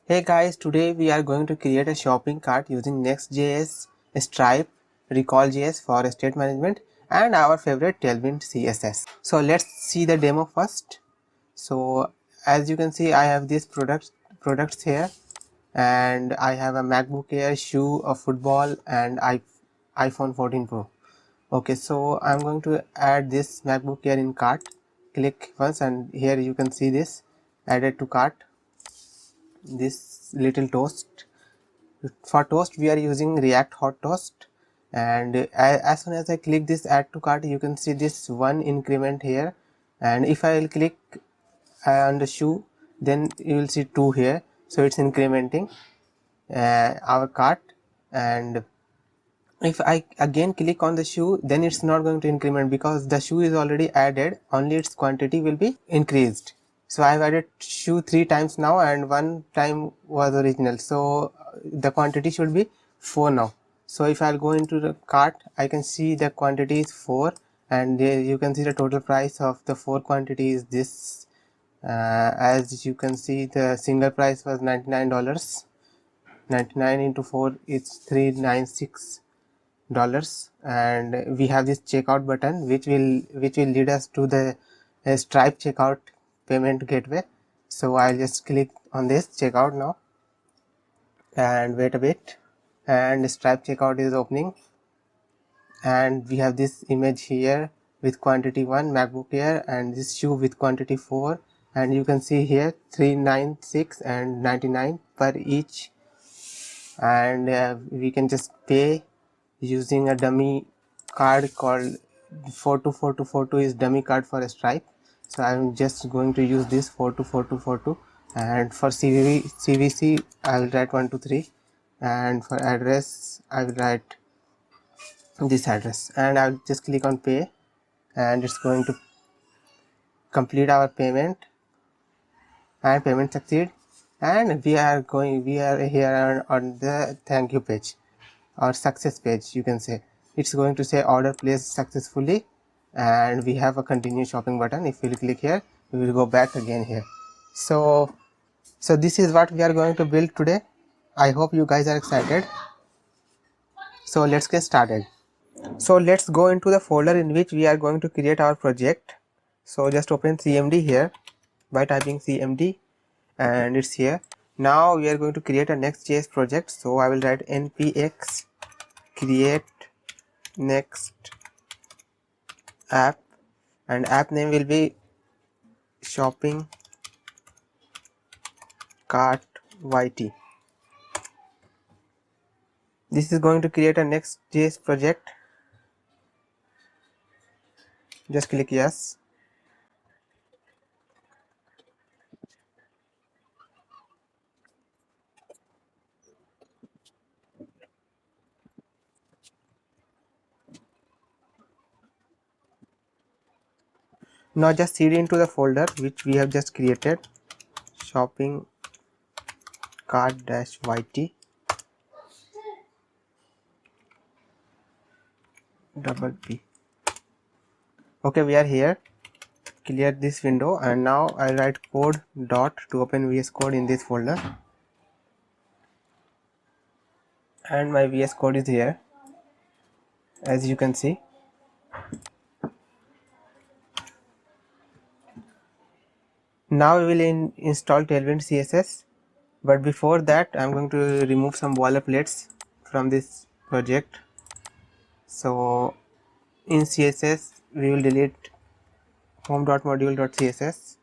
Hey guys, today we are going to create a shopping cart using Next.js, Stripe, Recoil Js for state management and our favorite Tailwind CSS. So let's see the demo first. So as you can see, I have these products here, and I have a MacBook Air, shoe, a football, and iPhone 14 Pro. Okay, so I'm going to add this MacBook Air in cart. Click once and here you can see this added to cart, this little toast. For toast we are using React hot toast, and as soon as I click this add to cart, you can see this one increment here, and if I will click on the shoe, then you will see 2 here, so it's incrementing our cart. And if I again click on the shoe, then it's not going to increment because the shoe is already added, only its quantity will be increased. So I have added shoe 3 times now and 1 time was original, so the quantity should be 4 now. So if I'll go into the cart, I can see the quantity is 4, and there you can see the total price of the 4 quantity is this. As you can see, the single price was $99. 99 into 4 is $396, and we have this checkout button which will lead us to the Stripe checkout payment gateway. So I'll just click on this checkout now and wait a bit, and Stripe checkout is opening, and we have this image here with quantity 1 MacBook Air and this shoe with quantity 4, and you can see here 396 and 99 per each, and we can just pay using a dummy card called 424242 is dummy card for Stripe. So I'm just going to use this 424242, and for CVC I will write 123, and for address I will write this address, and I'll just click on pay, and it's going to complete our payment, and payment succeed, and we are here on the thank you page or success page. You can say it's going to say order placed successfully, and we have a continue shopping button. If we click here, we will go back again here. So this is what we are going to build today. I hope you guys are excited. So let's get started. So let's go into the folder in which we are going to create our project. So just open cmd here by typing cmd, and it's here. Now we are going to create a Next.js project. So I will write npx create next app, and app name will be shopping cart yt. This is going to create a Next.js project. Just click yes. Now just cd into the folder which we have just created, shopping cart -yt double p. Okay, we are here. Clear this window, and now I write code dot to open VS Code in this folder, and my VS Code is here, as you can see. Now we will install Tailwind CSS, but before that I'm going to remove some boilerplates from this project. So in CSS we will delete home.module.css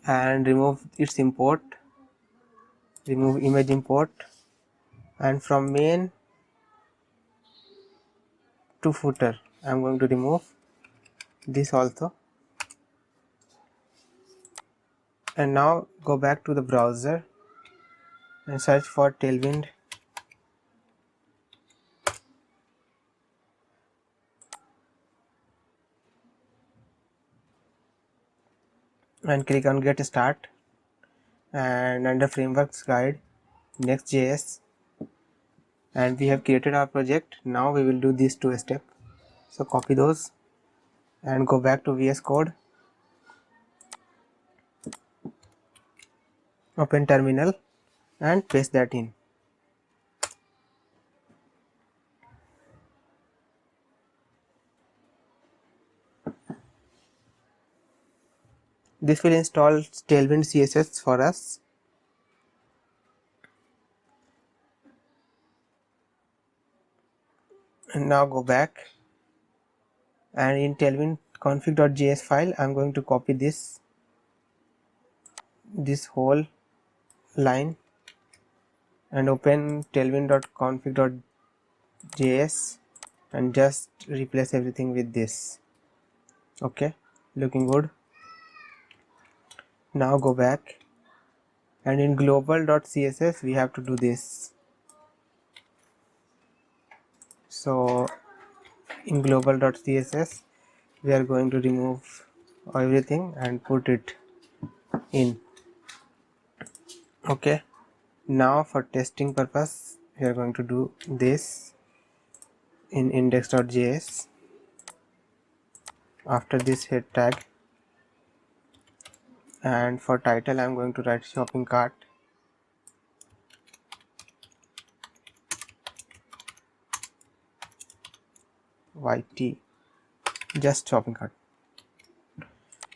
and remove its import, remove image import, and from main to footer I'm going to remove this also. And now go back to the browser and search for Tailwind, and click on get start, and under frameworks guide Next.js, and we have created our project. Now we will do these 2 steps. So copy those and go back to VS Code, Open terminal and paste that in. This will install Tailwind CSS for us. And now go back, and in Tailwind config.js file I'm going to copy this whole line and open tailwind.config.js and just replace everything with this. Okay, looking good. Now go back, and in global.css we have to do this. So in global.css we are going to remove everything and put it in. Okay, now for testing purpose we are going to do this in index.js. After this head tag, and for title I'm going to write shopping cart. YT, just shopping cart.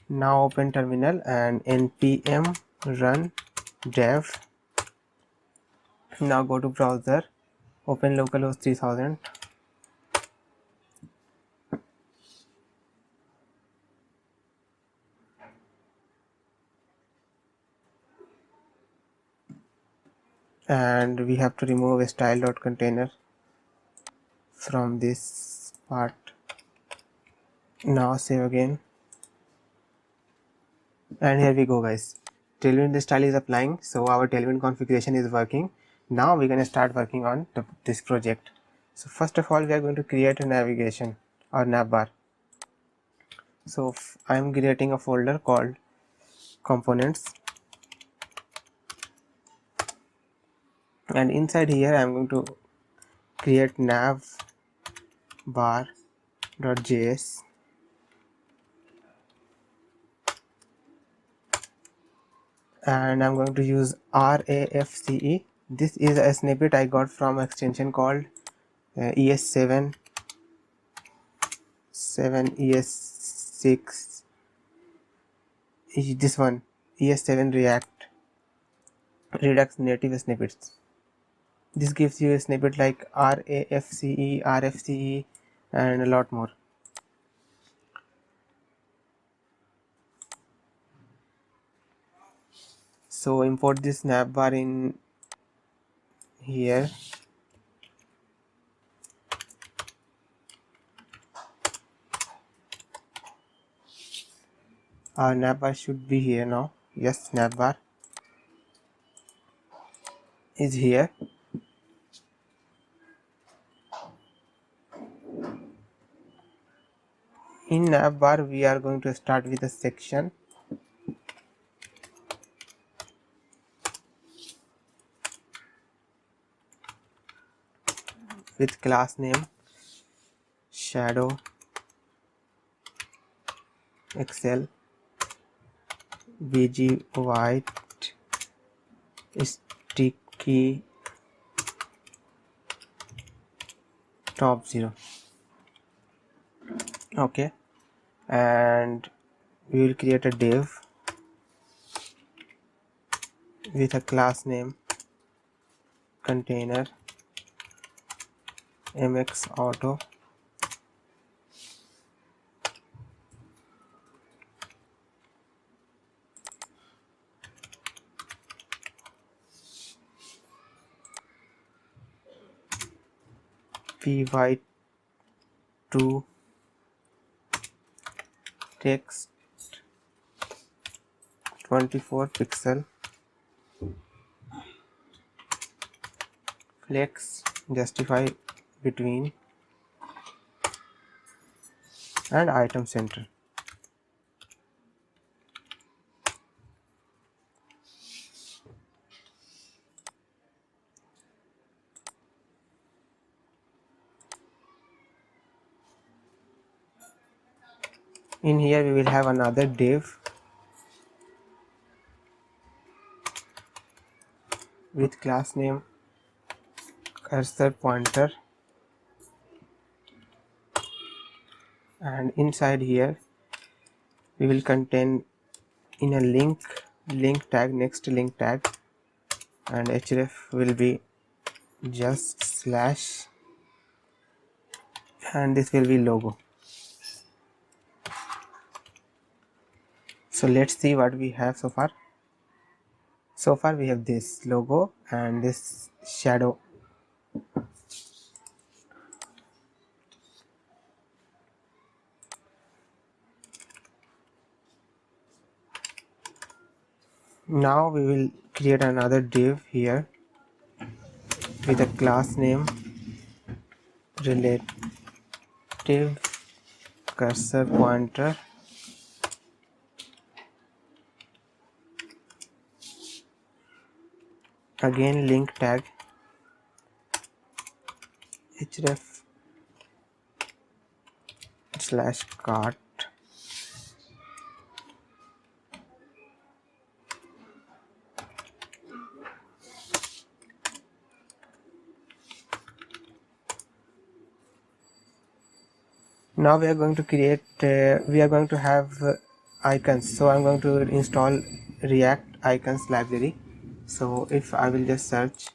Now open terminal and npm run dev. Now go to browser, open localhost 3000, and we have to remove a style.container from this part. Now save again, and here we go guys. Tailwind style is applying, so our Tailwind configuration is working. Now we're going to start working on this project. So first of all we are going to create a navigation or navbar. So I'm creating a folder called components, and inside here I'm going to create navbar.js, and I'm going to use RAFCE. This is a snippet I got from extension called ES7, ES6, this one ES7 React Redux native snippets. This gives you a snippet like RAFCE, RFCE, and a lot more. So import this navbar in here. Our navbar should be here now. Yes, navbar is here. In navbar we are going to start with a section with class name shadow excel bg white sticky top 0. Okay, and we will create a div with a class name container mx auto py2 text 24 pixel flex justify between and item center. In here we will have another div with class name cursor pointer, and inside here we will contain in a link tag, next link tag, and href will be just slash, and this will be logo. So let's see what we have so far. So far we have this logo and this shadow. Now we will create another div here with a class name relative cursor pointer, again link tag, href slash cart, now we are going to create we are going to have icons. So I'm going to install React icons library. So if I will just search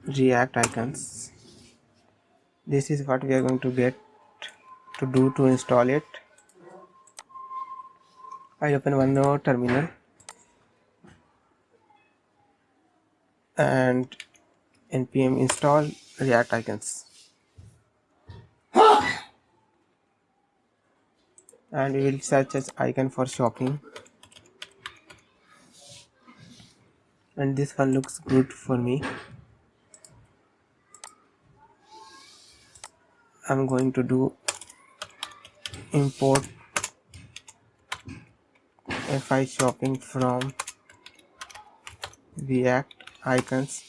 React icons, this is what we are going to get to do to install it. I open one more terminal and npm install React icons, and we will search as icon for shopping, and this one looks good for me. I'm going to do import fi shopping from React icons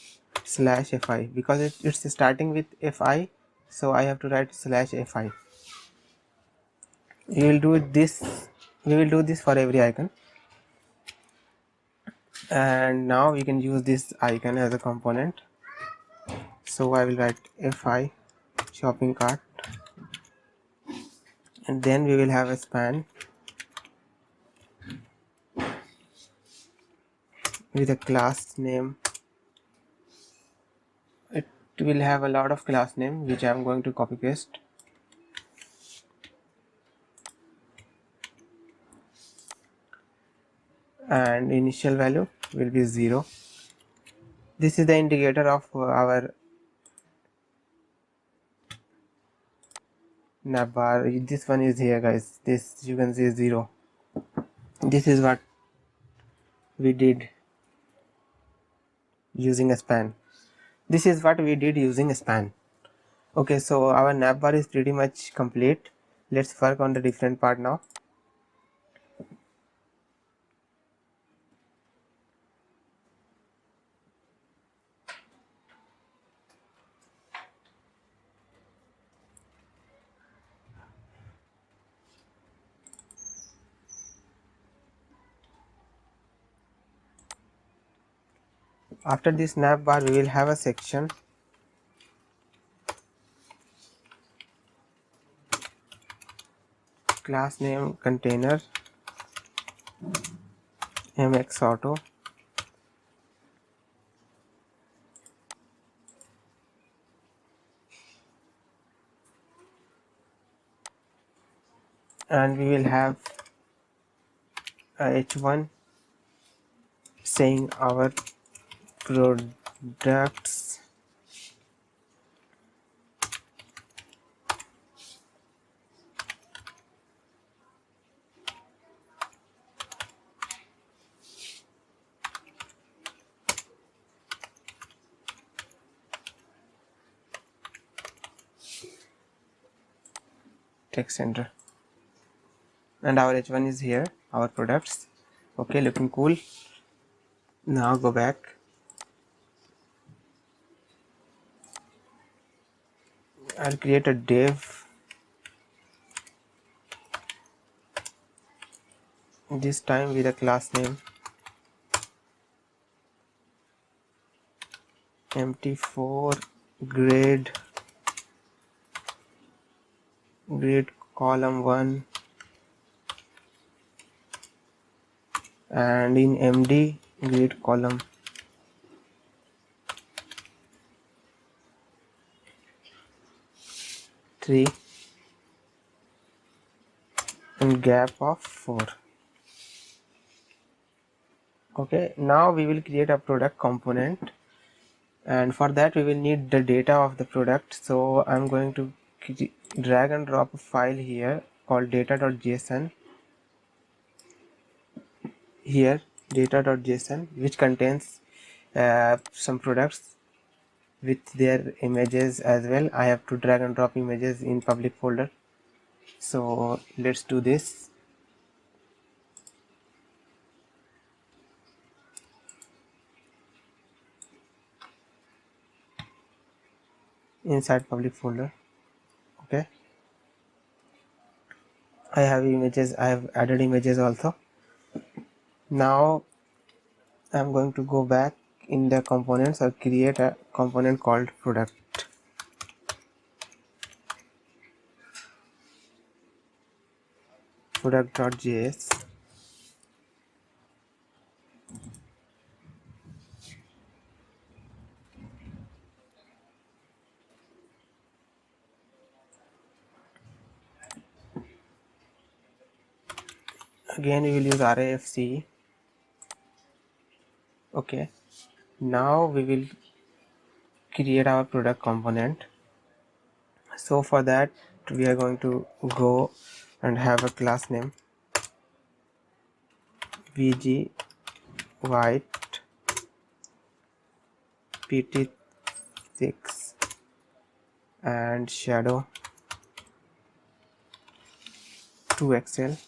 slash fi, because it's starting with fi, so I have to write slash fi. We will do this for every icon, and now we can use this icon as a component. So I will write fi shopping cart, and then we will have a span with a class name. It will have a lot of class name which I am going to copy paste, and initial value will be 0. This is the indicator of our Navbar. This one is here, guys. This you can see 0. This is what we did using a span. This is what we did using a span. Okay, so our navbar is pretty much complete. Let's work on the different part now. After this navbar, we will have a section class name container mx auto, and we will have a h1 saying our products text center, and our h1 is here, our products. Okay, looking cool. Now go back. I'll create a div, this time with a class name empty4 grade column 1, and in md grade column 3 and gap of 4. Okay, now we will create a product component, and for that we will need the data of the product. So I'm going to drag and drop a file here called data.json here, data.json, which contains some products with their images as well. I have to drag and drop images in public folder, so let's do this. Inside public folder, okay, I have images, I have added images also. Now I'm going to go back in the components or create a component called product.js. Again we will use RAFC. Okay, now we will create our product component. So for that we are going to go and have a class name vg white pt6 and shadow to excel,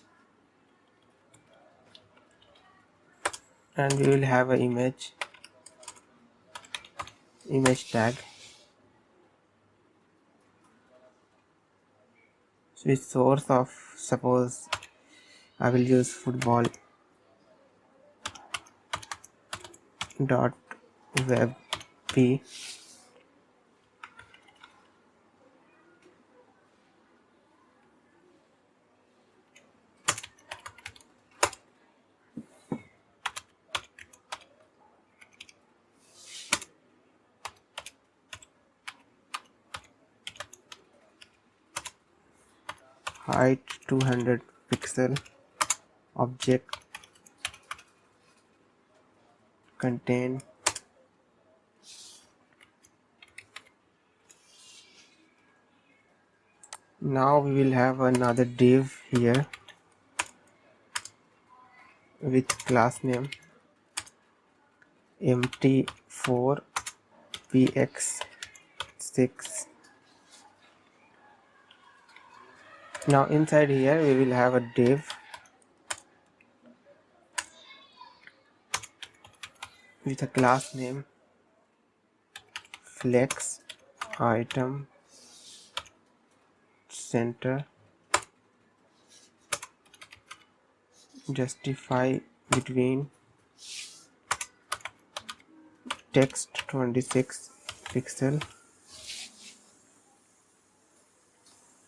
and we will have an image tag with source of, suppose I will use football dot web p, height 200 pixel, object contain now we will have another div here with class name empty4 px6. Now inside here we will have a div with a class name flex item center, justify between text 26 pixel,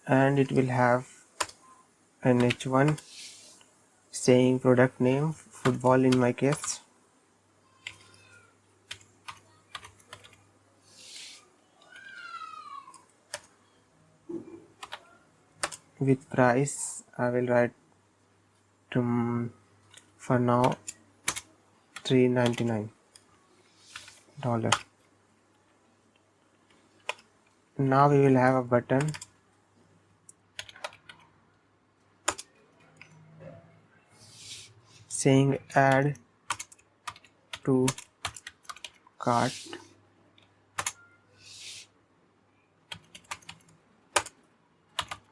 and it will have an h1 saying product name football in my case, with price I will write for now $3.99. Now we will have a button saying add to cart,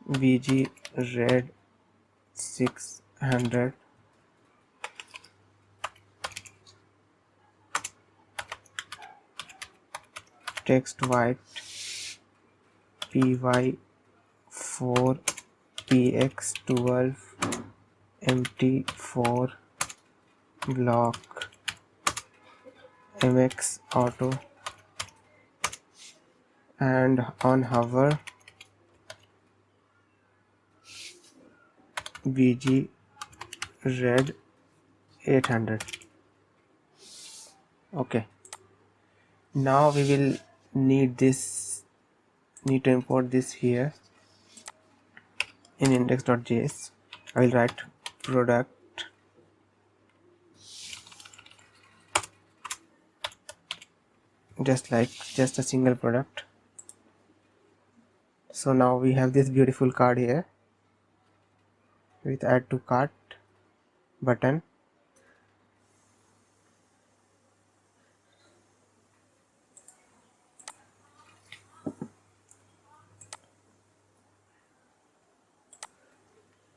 bg red 600, text white py4 px12 empty4 block mx auto and on hover bg red 800. Okay, now we will need to import this here in index.js. I will write product just a single product. So now we have this beautiful card here with add to cart button.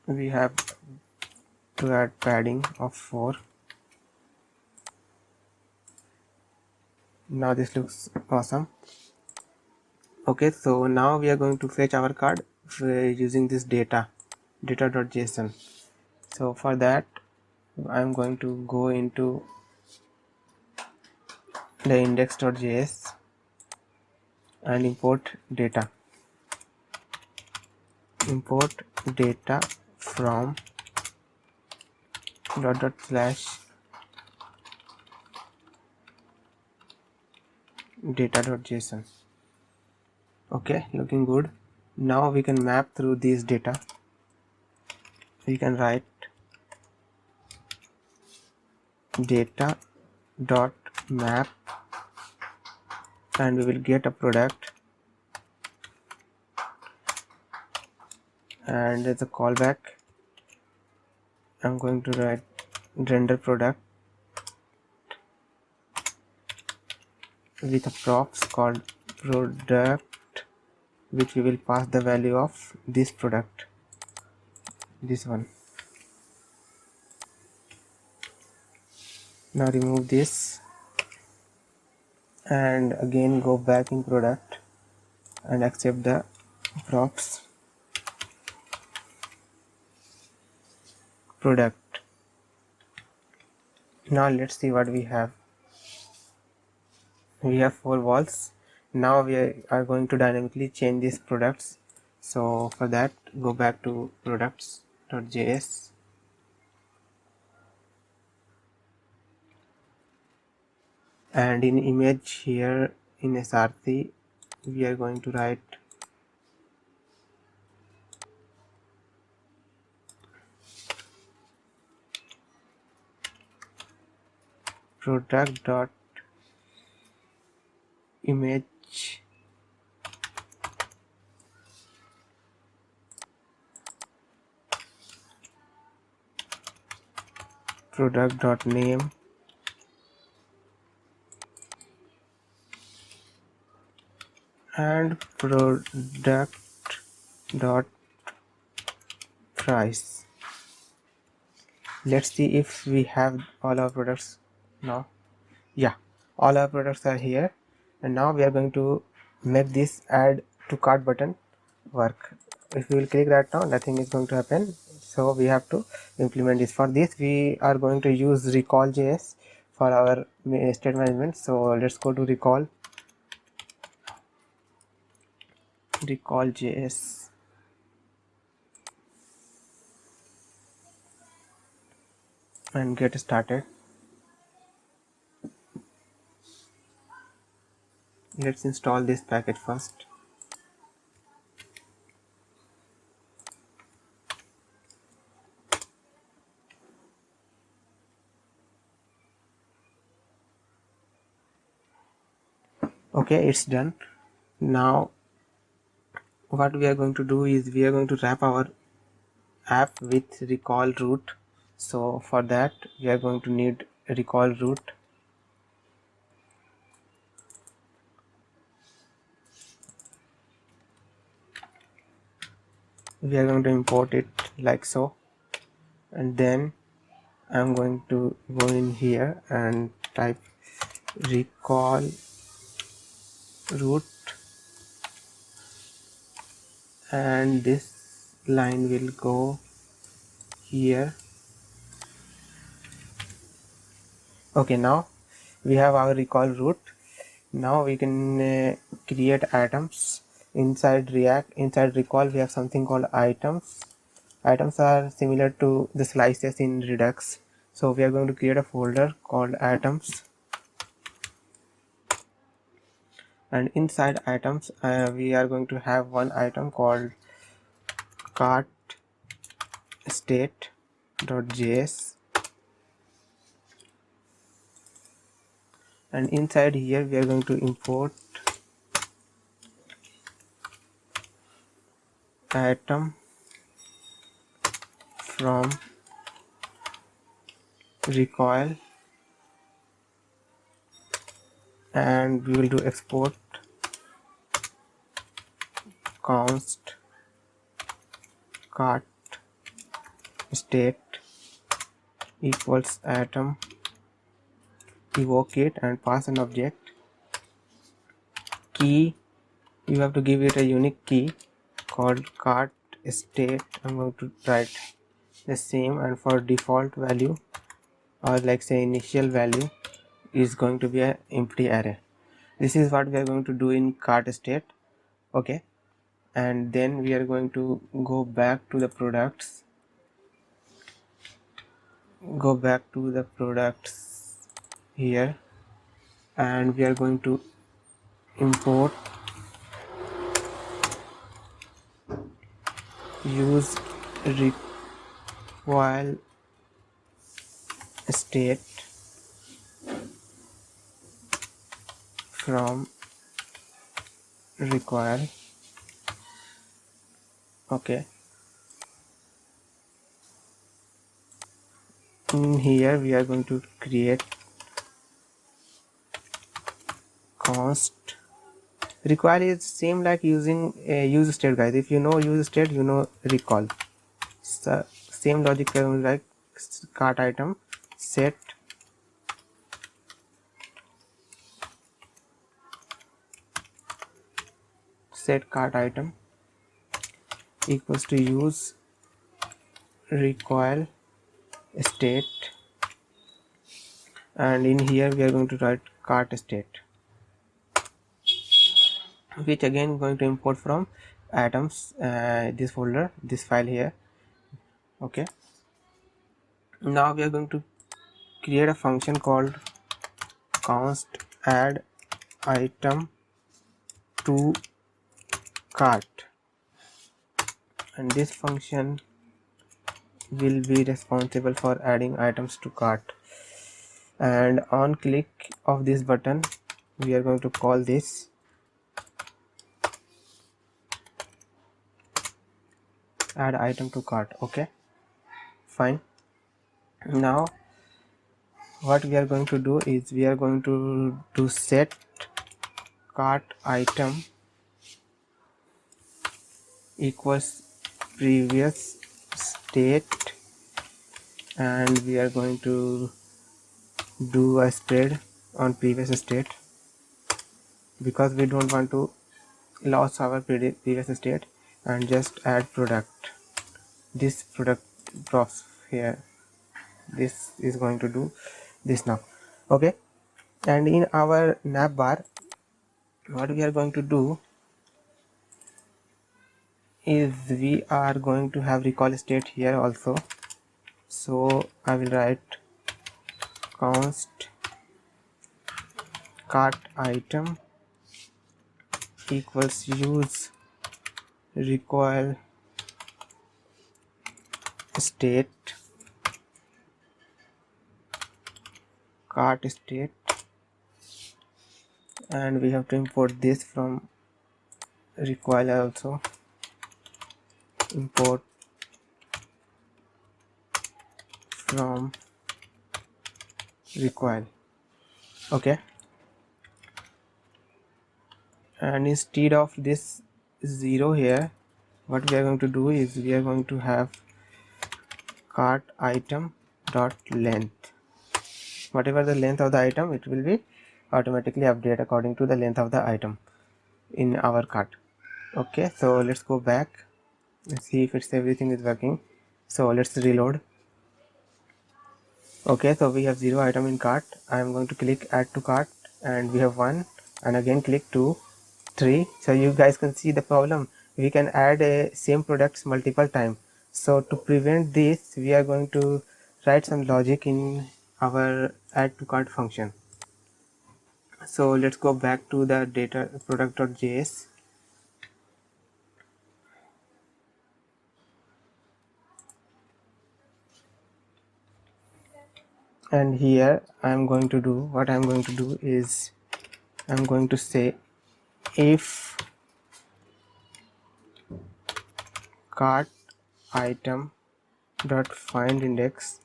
We have to add padding of 4. Now this looks awesome. Okay, so now we are going to fetch our card using this data.json. So for that I'm going to go into the index.js and import data from /. data.json. Okay, looking good. Now we can map through these data. We can write data dot map and we will get a product, and as a callback I'm going to write render product with a props called product, which we will pass the value of this product, this one. Now remove this and again go back in product and accept the props product. Now let's see what we have. We have 4 walls. Now we are going to dynamically change these products. So for that go back to products.js and in image here in src we are going to write product.image product.name and product.price. Let's see if we have all our products now. Yeah, all our products are here, and now we are going to make this add to cart button work. If we will click right now, nothing is going to happen, so we have to implement this. For this we are going to use Recoil Js for our state management. So let's go to Recoil Js and get started. Let's install this package first. Okay, it's done. Now what we are going to do is we are going to wrap our app with Recoil root. So for that we are going to need Recoil root. We are going to import it like so, and then I'm going to go in here and type Recoil root, and this line will go here. Okay, now we have our Recoil root. Now we can create items inside React. Inside Recoil we have something called items. Items are similar to the slices in Redux. So we are going to create a folder called items, and inside items we are going to have one item called cart state.js, and inside here we are going to import item from recoil, and we will do export const cart state equals item, evoke it and pass an object. Key, you have to give it a unique key called cart state. I'm going to write the same, and for default value, or like say initial value, is going to be an empty array. This is what we are going to do in cart state. Okay, and then we are going to go back to the products, here, and we are going to import use recoil state from recoil. Okay, in here we are going to create const recoil. Is same like using a use state, guys. If you know use state, you know recoil. So same logic like cart item set cart item equals to use recoil state, and in here we are going to write cart state, which again going to import from items, this folder, this file here. Okay, now we are going to create a function called const add item to cart, and this function will be responsible for adding items to cart. And on click of this button we are going to call this add item to cart. Okay, fine. Now what we are going to do is we are going to do set cart item equals previous state, and we are going to do a spread on previous state because we don't want to lose our previous state, and just add product. This product drops here. This is going to do this now. Okay, and in our navbar what we are going to do is we are going to have recoil state here also. So I will write const cart item equals use recoil state cart state, and we have to import this from recoil also. Import from recoil. Okay, and instead of this 0 here, what we are going to do is we are going to have cart item dot length. Whatever the length of the item, it will be automatically updated according to the length of the item in our cart. Okay, so let's go back and see if everything is working. So let's reload. Okay, so we have 0 item in cart. I am going to click add to cart, and we have 1, and again click 2, 3. So you guys can see the problem. We can add same products multiple times. So to prevent this, we are going to write some logic in our add to cart function. So let's go back to the data product.js, and here I'm going to do what I'm going to do is I'm going to say if cart item dot find index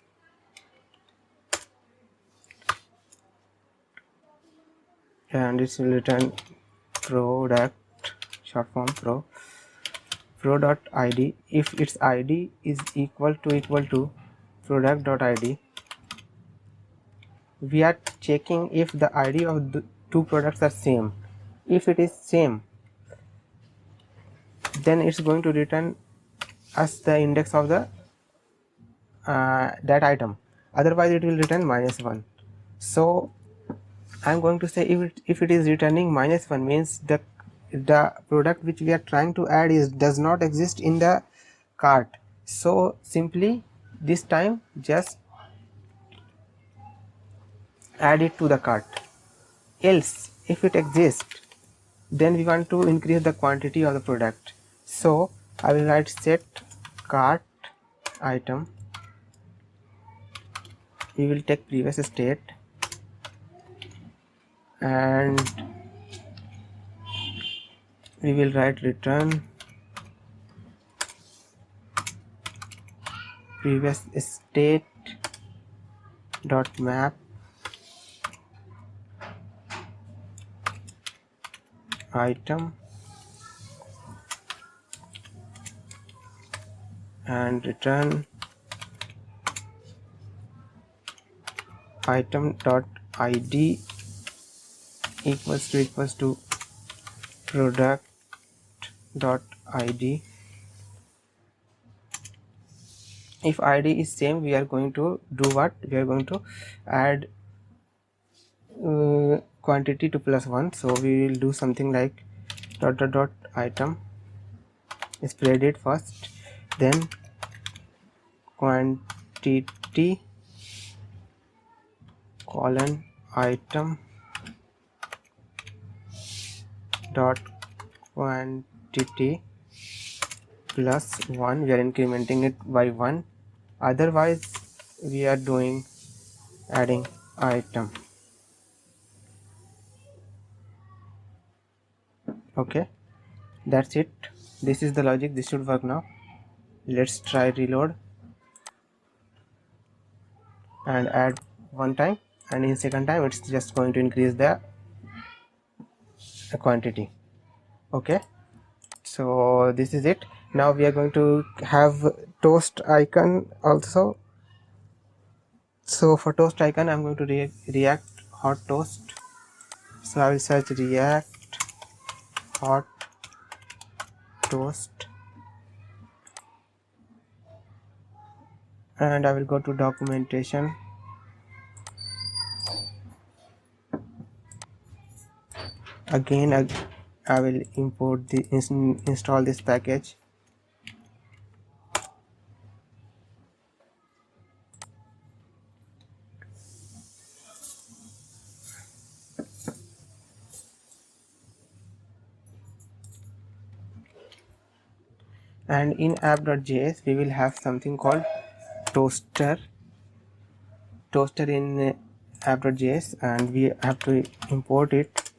and it will return product, short form pro dot id. If its id is equal to product dot id, we are checking if the id of the two products are same. If it is same, then it's going to return us the index of the that item, otherwise it will return -1. So I'm going to say if it is returning -1 means the product which we are trying to add does not exist in the cart. So simply this time just add it to the cart. Else if it exists, then we want to increase the quantity of the product. So I will write set cart item. We will take previous state and we will write return previous state dot map item and return item dot id equals to product dot id. If id is same, we are going to do what? We are going to add quantity to +1. So we will do something like dot item, spread it first, then quantity colon item dot quantity +1. We are incrementing it by 1, otherwise we are doing adding item. Okay, that's it. This is the logic. This should work now. Let's try reload and add one time, and in second time it's just going to increase the quantity. Okay, so this is it. Now we are going to have toast icon also. So for toast icon I'm going to react hot toast. So I will search react hot toast and I will go to documentation. Again I will import the install this package. And in app.js we will have something called toaster in app.js, and we have to import it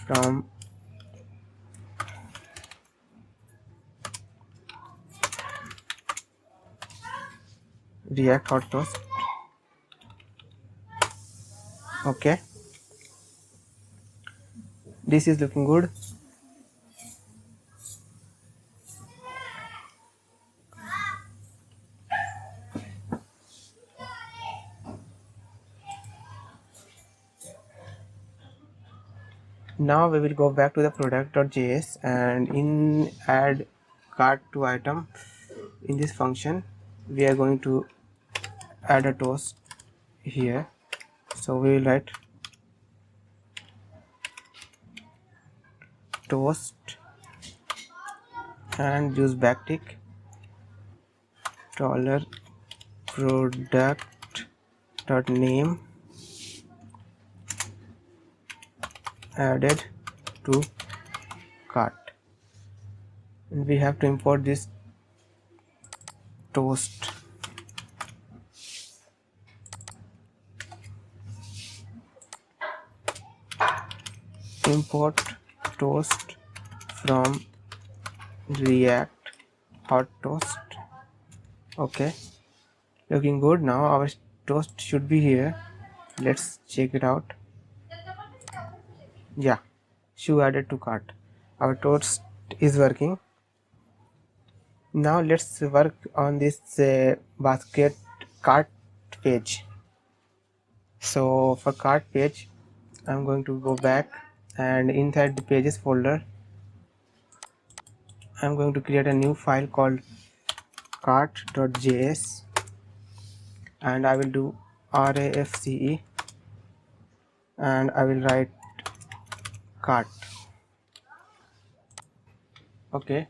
from react hot toast. Okay, this is looking good. Now we will go back to the product.js and in add cart to item, in this function we are going to add a toast here. So we will write toast and use backtick dollar product dot name added to cart, and we have to import this toast. Import toast from React hot toast. Okay, looking good. Now our toast should be here. Let's check it out. Yeah, shoe added to cart. Our toast is working. Now let's work on this basket cart page. So for cart page, I'm going to go back, and inside the pages folder I'm going to create a new file called cart.js, and I will do RAFCE, and I will write cart. Okay,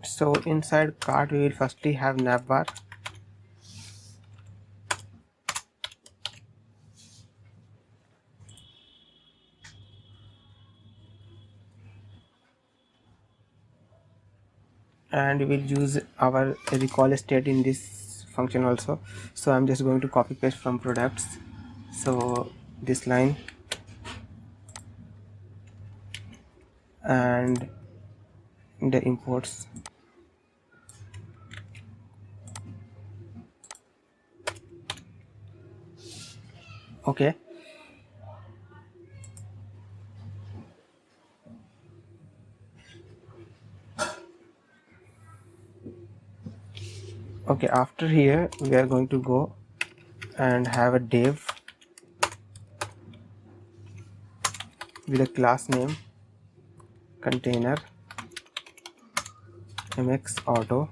so inside cart we will firstly have navbar, and we will use our recoil state in this function also. So I'm just going to copy paste from products, so this line and the imports. Okay, okay, after here we are going to go and have a div with a class name container mx auto,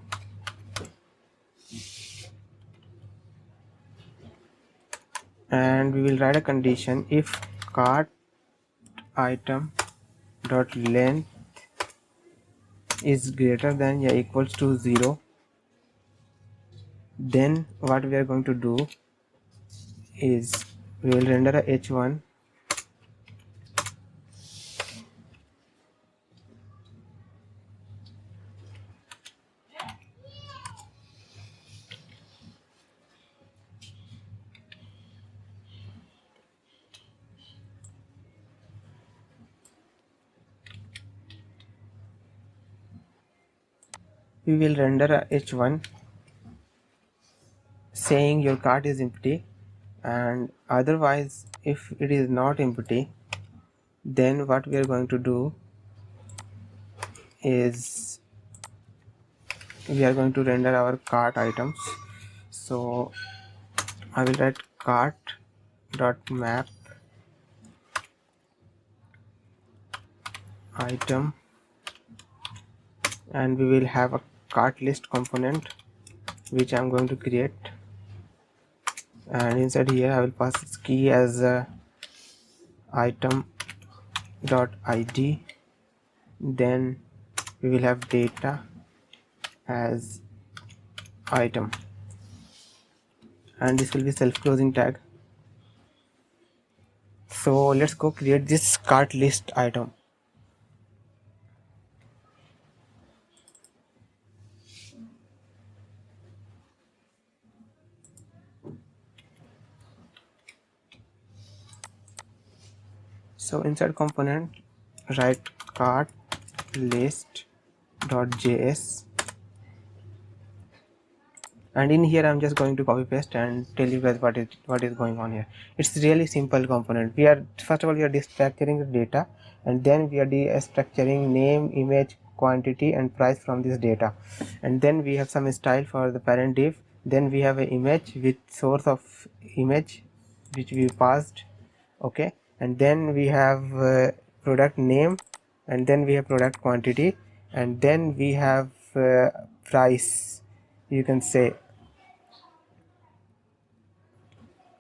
and we will write a condition if cart item dot length is greater than or equals to 0, then what we are going to do is we will render a h1 we will render a h1 saying your cart is empty, and otherwise if it is not empty, then what we are going to do is we are going to render our cart items. So I will write cart dot map item, and we will have a cart list component which I'm going to create, and inside here I will pass its key as item dot id, then we will have data as item, and this will be self-closing tag. So let's go create this cart list item. So inside component write cart list dot js, and in here I'm just going to copy paste and tell you guys what is going on here. It's really simple component. We are first of all we are destructuring the data, and then we are destructuring name, image, quantity and price from this data, and then we have some style for the parent div, then we have an image with source of image which we passed. Okay, and then we have product name, and then we have product quantity, and then we have price, you can say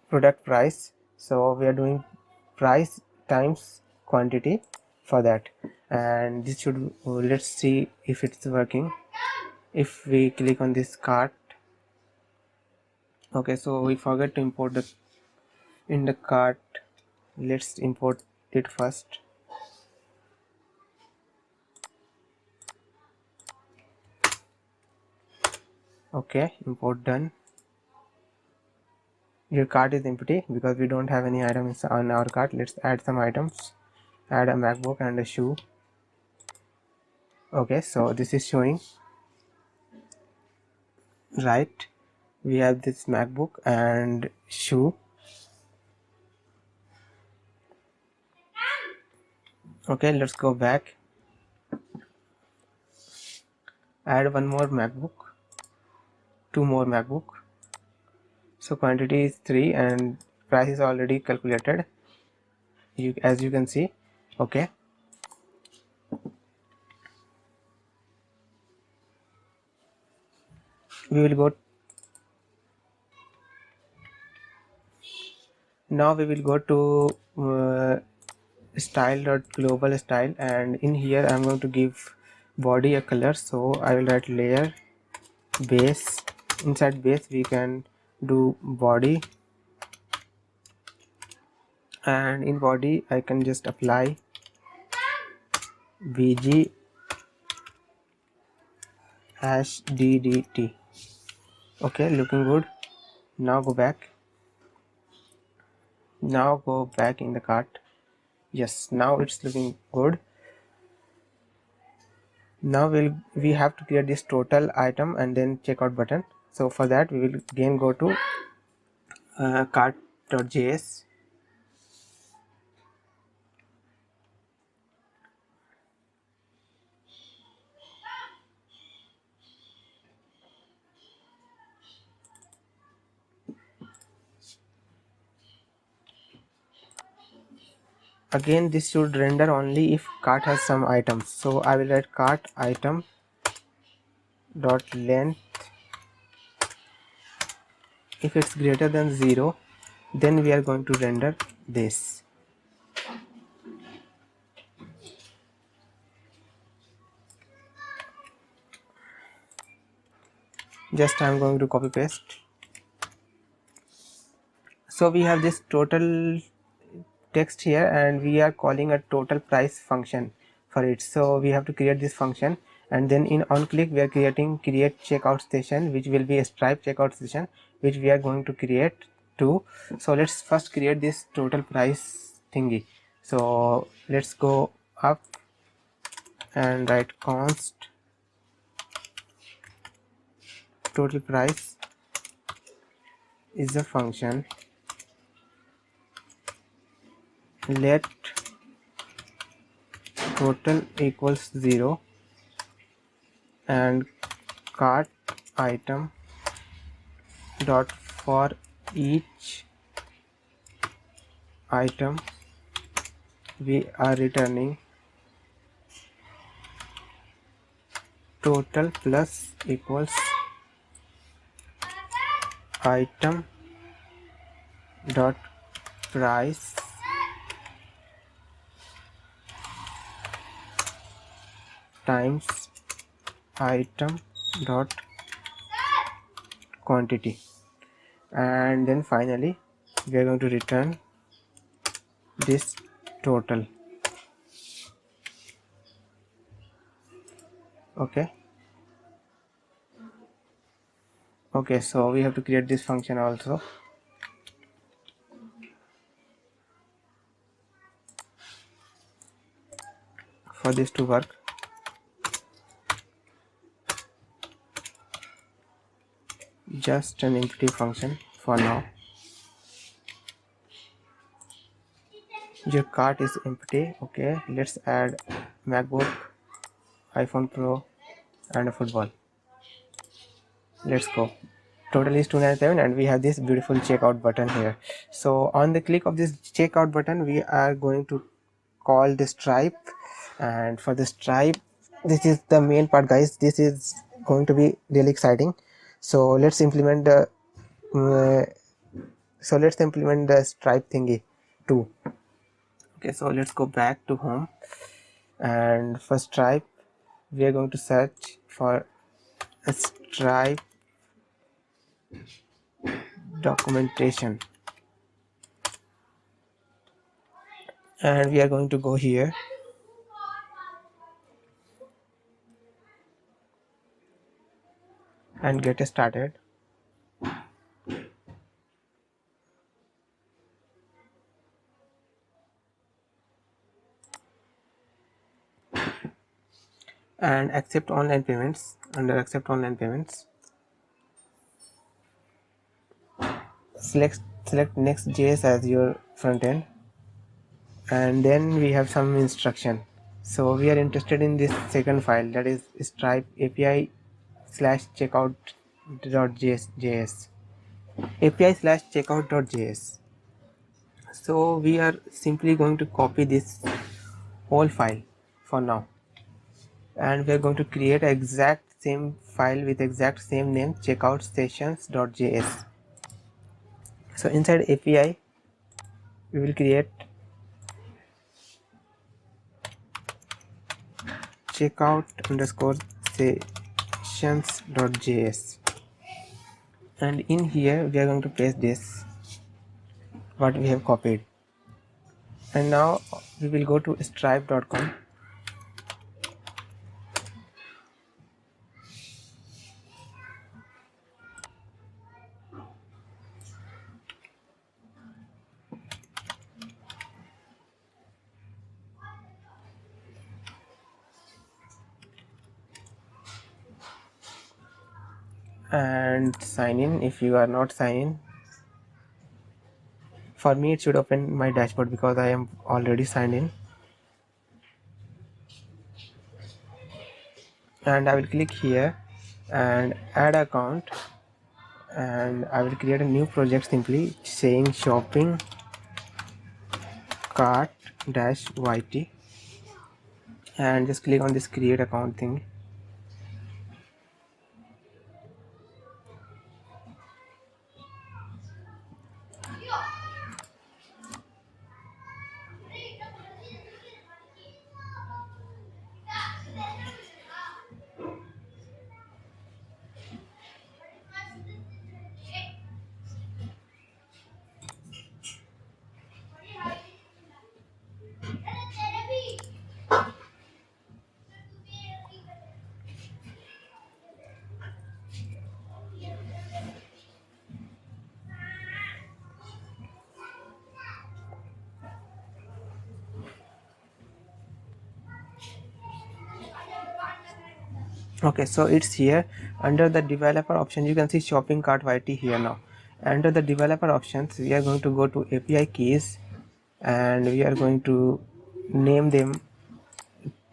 product price. So we are doing price times quantity for that, and this should, let's see if it's working. If we click on this cart, okay, so we forget to import the in the cart. Let's import it first. Okay, import done. Your cart is empty because we don't have any items on our cart. Let's add some items. Add a MacBook and a shoe. Okay, so this is showing, right? We have this MacBook and shoe. Okay, let's go back. Add one more MacBook, two more MacBook. So quantity is 3 and price is already calculated, as you can see. Okay, we will go, now we will go to style.global style, and in here I'm going to give body a color. So I will write layer base. Inside base we can do body, and in body I can just apply bg -ddt. Okay, looking good. Now go back. Now go back in the cart. Yes, now it's looking good. Now we have to create this total item and then checkout button. So for that we will again go to cart.js. Again, this should render only if cart has some items. So I will write cart item dot length. If it's greater than 0, then we are going to render this. Just I'm going to copy paste. So we have this total text here and we are calling a total price function for it. So we have to create this function, and then in on click we are creating create checkout session, which will be a Stripe checkout session which we are going to create too. So let's first create this total price thingy. So let's go up and write const total price is a function. Let total equals 0 and cart item dot for each item we are returning total plus equals item dot price times item dot quantity, and then finally we are going to return this total. Okay, so we have to create this function also. For this to work, just an empty function for now. Your cart is empty. Okay, let's add MacBook, iPhone Pro and a football. Let's go. Total is 297 and we have this beautiful checkout button here. So on the click of this checkout button we are going to call the Stripe, and for the Stripe, this is the main part guys. This is going to be really exciting. So let's implement the stripe thingy too. Okay, so let's go back to home, and for stripe we are going to search for a stripe documentation, and we are going to go here and get started. And accept online payments. Under accept online payments, select Next.js as your front end, and then we have some instruction. So we are interested in this second file, that is stripe api /checkout.js, api /checkout.js. So we are simply going to copy this whole file for now, and we are going to create exact same file with exact same name, checkout sessions.js. So inside API we will create checkout underscore sessions.js, and in here we are going to paste this what we have copied. And now we will go to stripe.com, and sign in if you are not signed in. For me it should open my dashboard because I am already signed in, and I will click here and add account, and I will create a new project simply saying shopping cart -yt, and just click on this create account thing. Okay, so it's here under the developer option. You can see shopping cart YT here now. Under the developer options we are going to go to API keys, and we are going to name them,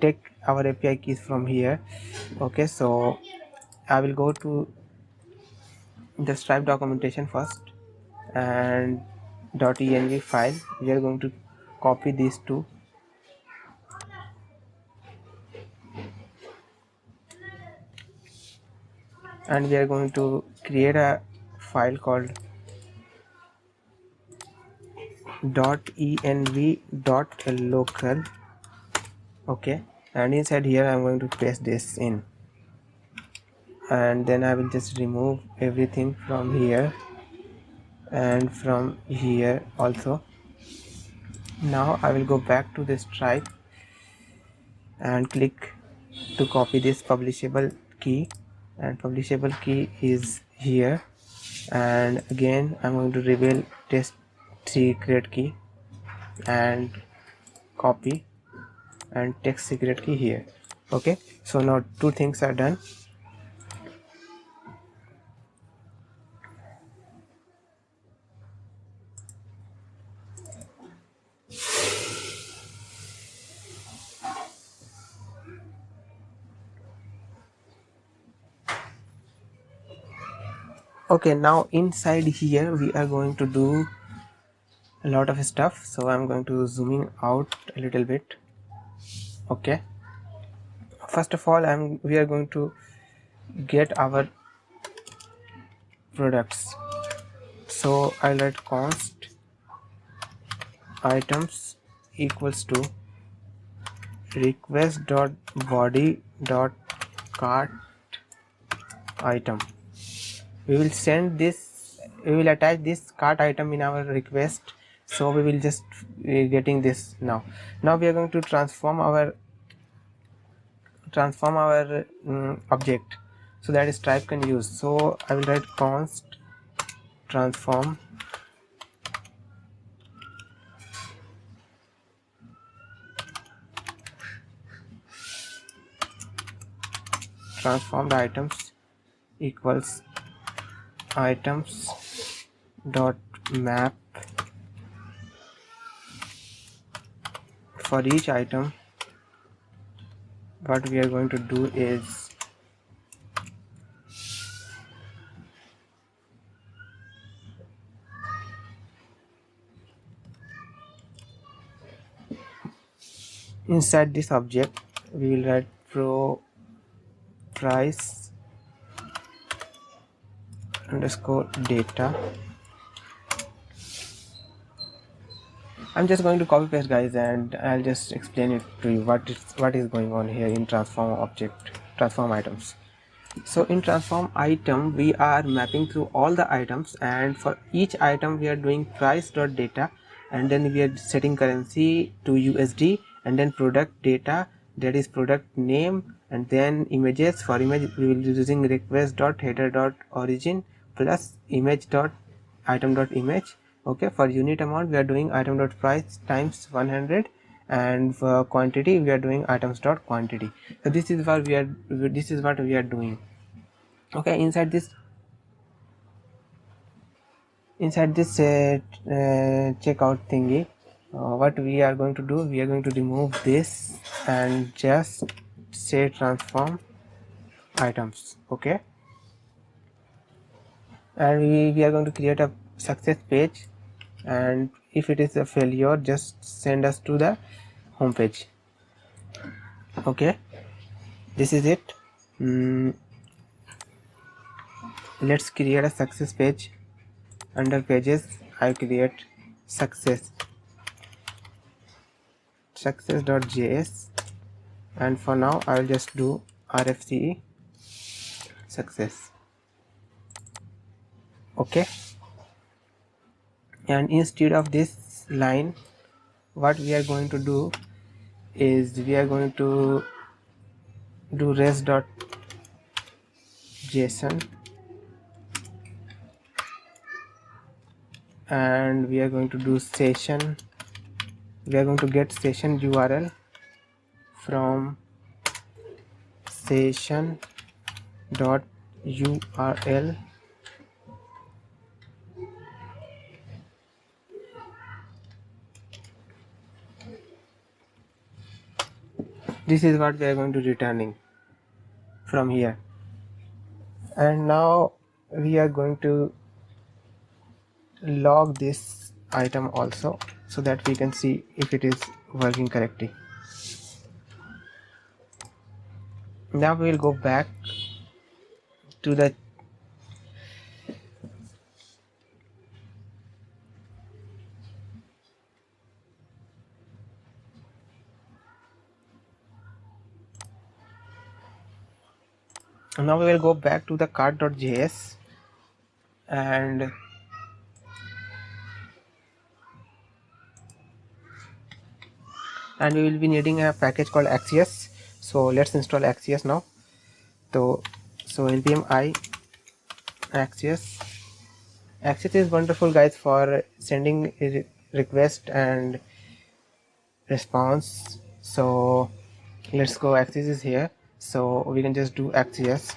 take our API keys from here. Okay, so I will go to the stripe documentation first, and .env file we are going to copy these two, and we are going to create a file called .env.local. okay, and inside here I'm going to paste this in, and then I will just remove everything from here and from here also. Now I will go back to the stripe and click to copy this publishable key, and publishable key is here, and again I'm going to reveal test secret key and copy, and text secret key here. Okay, so now two things are done. Okay, now inside here we are going to do a lot of stuff, so I'm going to zooming out a little bit. Okay, first of all we are going to get our products. So I'll write const items equals to request dot body dot cart item. We will send this, we will attach this cart item in our request, so we will just getting this now. Now we are going to transform our object, so that is Stripe can use. So I will write const transform transformed items equals items dot map for each item. What we are going to do is inside this object we will write price underscore data. I'm just going to copy paste, guys, and I'll just explain it to you what is going on here in transform items. So in transform item we are mapping through all the items, and for each item we are doing price dot data, and then we are setting currency to USD, and then product data, that is product name, and then images. For image we will be using request dot header dot origin plus image dot item dot image. Okay, for unit amount we are doing item dot price times 100, and for quantity we are doing items dot quantity. So this is what we are doing. Okay, inside this checkout thingy, what we are going to do, we are going to remove this and just say transform items. Okay, and we are going to create a success page, and if it is a failure just send us to the home page. Okay, this is it. Let's create a success page. Under pages I create success.js, and for now I will just do rfce success. Okay, and instead of this line what we are going to do is we are going to do res.json, and we are going to do session. We are going to get session URL from session dot URL this is what we are going to returning from here. And now we are going to log this item also, so that we can see if it is working correctly. Now we will go back to the cart.js, and we will be needing a package called Axios. So let's install Axios now. So npm I Axios. Axios is wonderful, guys, for sending a request and response. So let's go. Axios is here, so we can just do Axios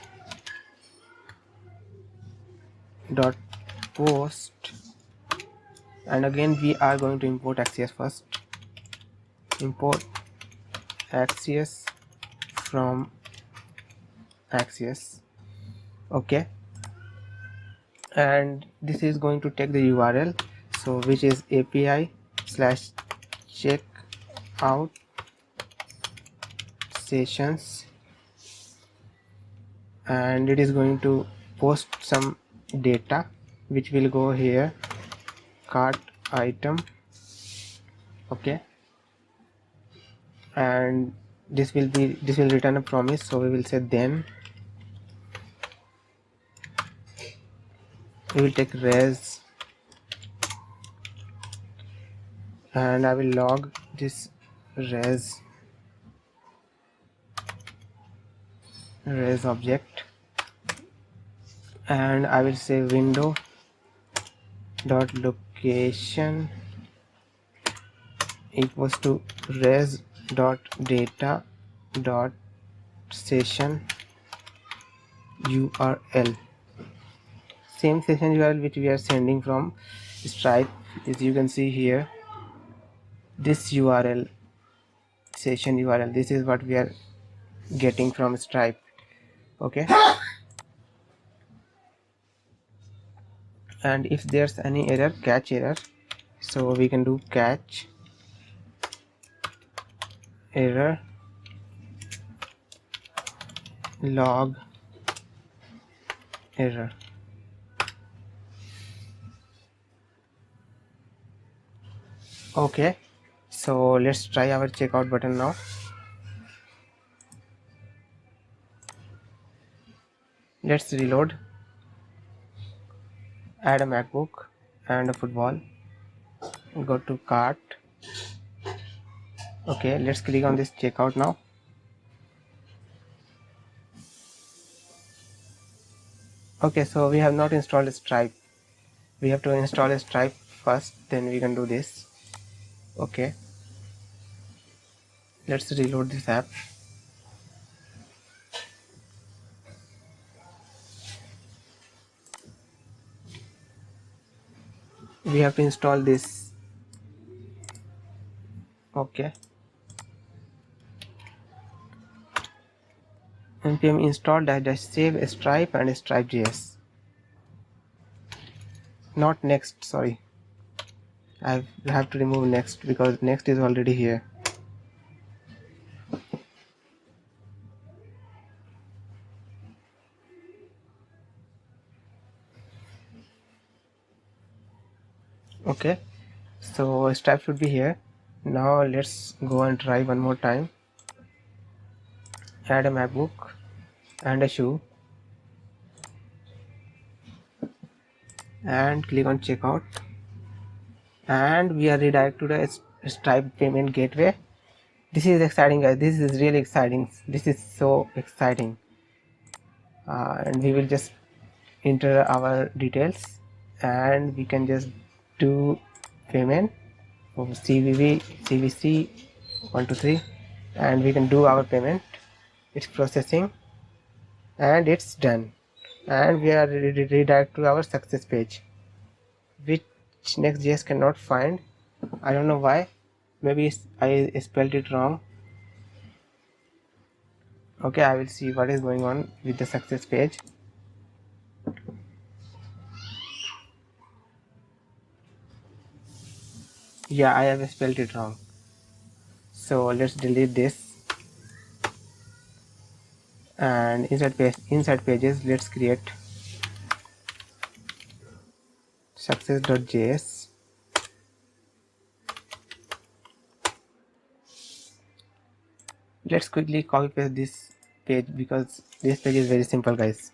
dot post, and again we are going to import Axios first. Import Axios from Axios. Okay, and this is going to take the URL, so which is API/checkout sessions and it is going to post some data which will go here, cart item. Okay, and this will return a promise, so we will say then we will take res, and I will log this res object, and I will say window dot location equals to res dot data dot session URL. Same session URL which we are sending from Stripe. As you can see here, this URL, session URL, this is what we are getting from Stripe. Okay, and if there's any error, catch error, so we can do catch error log error. Okay, so let's try our checkout button now. Let's reload, add a MacBook and a football, go to cart. Okay, let's click on this checkout now. Okay, so we have not installed Stripe. We have to install a Stripe first, then we can do this. Okay, let's reload this app. We have to install this. Okay, npm install dash save Stripe and Stripe JS. Not next, sorry, I have to remove next because next is already here. Okay, so Stripe should be here. Now let's go and try one more time. Add a MacBook and a shoe, and click on checkout, and we are redirected to a Stripe payment gateway. This is exciting, guys. This is really exciting. This is so exciting. And we will just enter our details, and we can just do payment of CVC 123, and we can do our payment. It's processing and it's done, and we are redirect to our success page, which Next.js cannot find. I don't know why. Maybe I spelled it wrong. Okay, I will see what is going on with the success page. Yeah, I have spelled it wrong, so let's delete this, and inside pages let's create success.js. Let's quickly copy paste this page because this page is very simple, guys.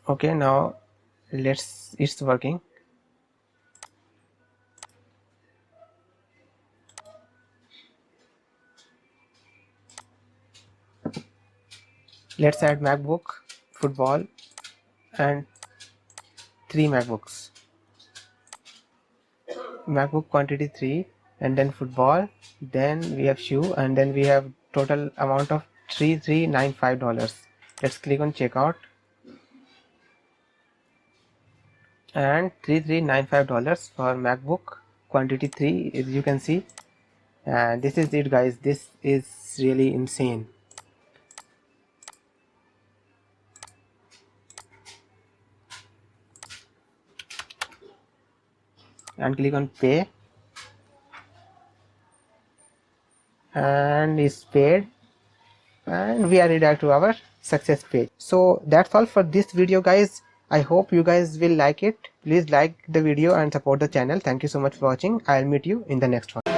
Okay, now it's working. Let's add MacBook, football, and 3 MacBooks. MacBook quantity 3, and then football, then we have shoe, and then we have total amount of $3395. Let's click on checkout, and $3395 for MacBook quantity 3, as you can see. And this is it, guys. This is really insane. And click on pay, and is paid, and we are redirected to our success page. So that's all for this video, guys. I hope you guys will like it. Please like the video and support the channel. Thank you so much for watching. I'll meet you in the next one.